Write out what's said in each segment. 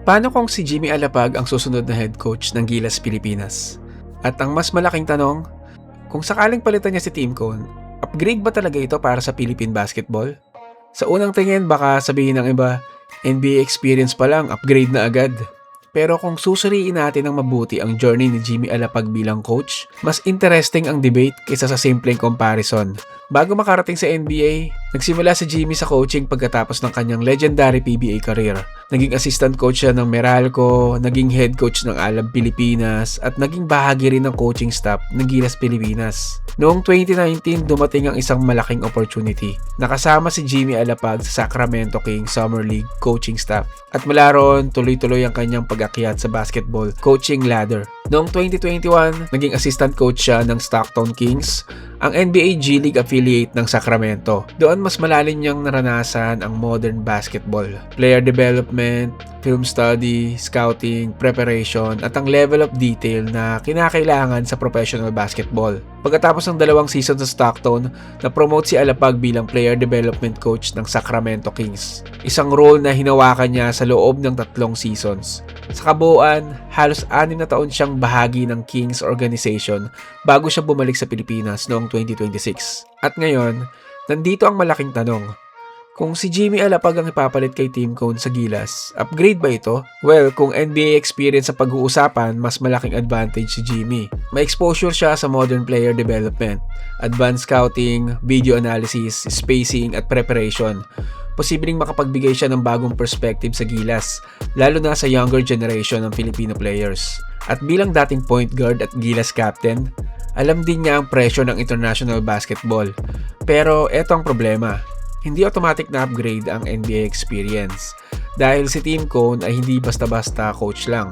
Paano kung si Jimmy Alapag ang susunod na head coach ng Gilas Pilipinas? At ang mas malaking tanong, kung sakaling palitan niya si Tim Cone, upgrade ba talaga ito para sa Philippine basketball? Sa unang tingin, baka sabihin ng iba, NBA experience pa lang, upgrade na agad. Pero kung susuriin natin ng mabuti ang journey ni Jimmy Alapag bilang coach, mas interesting ang debate kaysa sa simpleng comparison. Bago makarating sa NBA, nagsimula si Jimmy sa coaching pagkatapos ng kanyang legendary PBA career. Naging assistant coach siya ng Meralco, naging head coach ng Alab Pilipinas, at naging bahagi rin ng coaching staff ng Gilas Pilipinas. Noong 2019, dumating ang isang malaking opportunity. Nakasama si Jimmy Alapag sa Sacramento Kings Summer League coaching staff. At mula roon, tuloy-tuloy ang kanyang pag-akyat sa basketball coaching ladder. Noong 2021, naging assistant coach siya ng Stockton Kings, ang NBA G League affiliate ng Sacramento. Doon mas malalim niyang naranasan ang modern basketball, player development, film study, scouting, preparation, at ang level of detail na kinakailangan sa professional basketball. Pagkatapos ng 2 season sa Stockton, na-promote si Alapag bilang player development coach ng Sacramento Kings. Isang role na hinawakan niya sa loob ng 3 seasons. Sa kabuuan, halos 6 na taon siyang bahagi ng Kings organization bago siya bumalik sa Pilipinas noong 2026. At ngayon, nandito ang malaking tanong. Kung si Jimmy Alapag ang ipapalit kay Tim Cone sa Gilas, upgrade ba ito? Well, kung NBA experience sa pag-uusapan, mas malaking advantage si Jimmy. May exposure siya sa modern player development, advanced scouting, video analysis, spacing at preparation. Posibleng makapagbigay siya ng bagong perspective sa Gilas, lalo na sa younger generation ng Filipino players. At bilang dating point guard at Gilas captain, alam din niya ang pressure ng international basketball. Pero eto ang problema. Hindi automatic na upgrade ang NBA experience. Dahil si Tim Cone ay hindi basta-basta coach lang.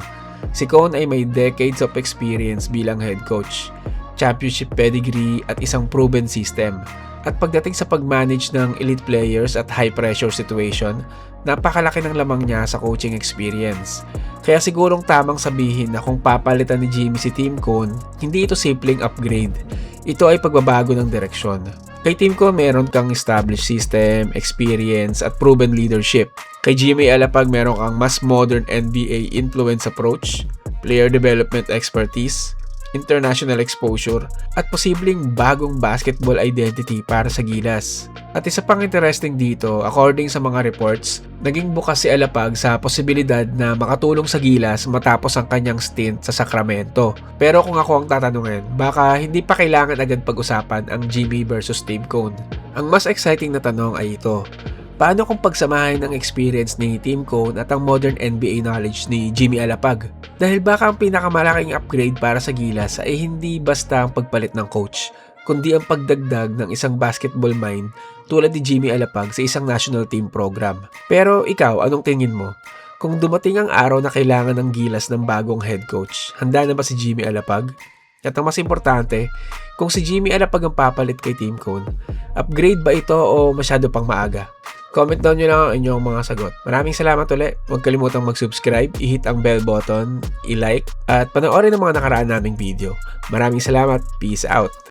Si Cone ay may decades of experience bilang head coach, championship pedigree at isang proven system. At pagdating sa pag-manage ng elite players at high-pressure situation, napakalaki ng lamang niya sa coaching experience. Kaya sigurong tamang sabihin na kung papalitan ni Jimmy si Tim Cone, hindi ito simpleng upgrade. Ito ay pagbabago ng direksyon. Kay Tim Cone, meron kang established system, experience, at proven leadership. Kay Jimmy Alapag, meron kang mas modern NBA influence approach, player development expertise, international exposure, at posibleng bagong basketball identity para sa Gilas. At isa pang interesting dito, according sa mga reports, naging bukas si Alapag sa posibilidad na makatulong sa Gilas matapos ang kanyang stint sa Sacramento. Pero kung ako ang tatanungin, baka hindi pa kailangan agad pag-usapan ang Jimmy versus Tim Cone. Ang mas exciting na tanong ay ito. Paano kung pagsamahin ang experience ni Tim Cone at ang modern NBA knowledge ni Jimmy Alapag? Dahil baka ang pinakamalaking upgrade para sa Gilas ay hindi basta ang pagpalit ng coach, kundi ang pagdagdag ng isang basketball mind tulad ni Jimmy Alapag sa isang national team program. Pero ikaw, anong tingin mo? Kung dumating ang araw na kailangan ng Gilas ng bagong head coach, handa na ba si Jimmy Alapag? At ang mas importante, kung si Jimmy Alapag ang papalit kay Tim Cone, upgrade ba ito o masyado pang maaga? Comment down nyo lang ang inyong mga sagot. Maraming salamat ulit. Huwag kalimutang mag-subscribe, i-hit ang bell button, i-like, at panoorin ang mga nakaraan naming video. Maraming salamat. Peace out.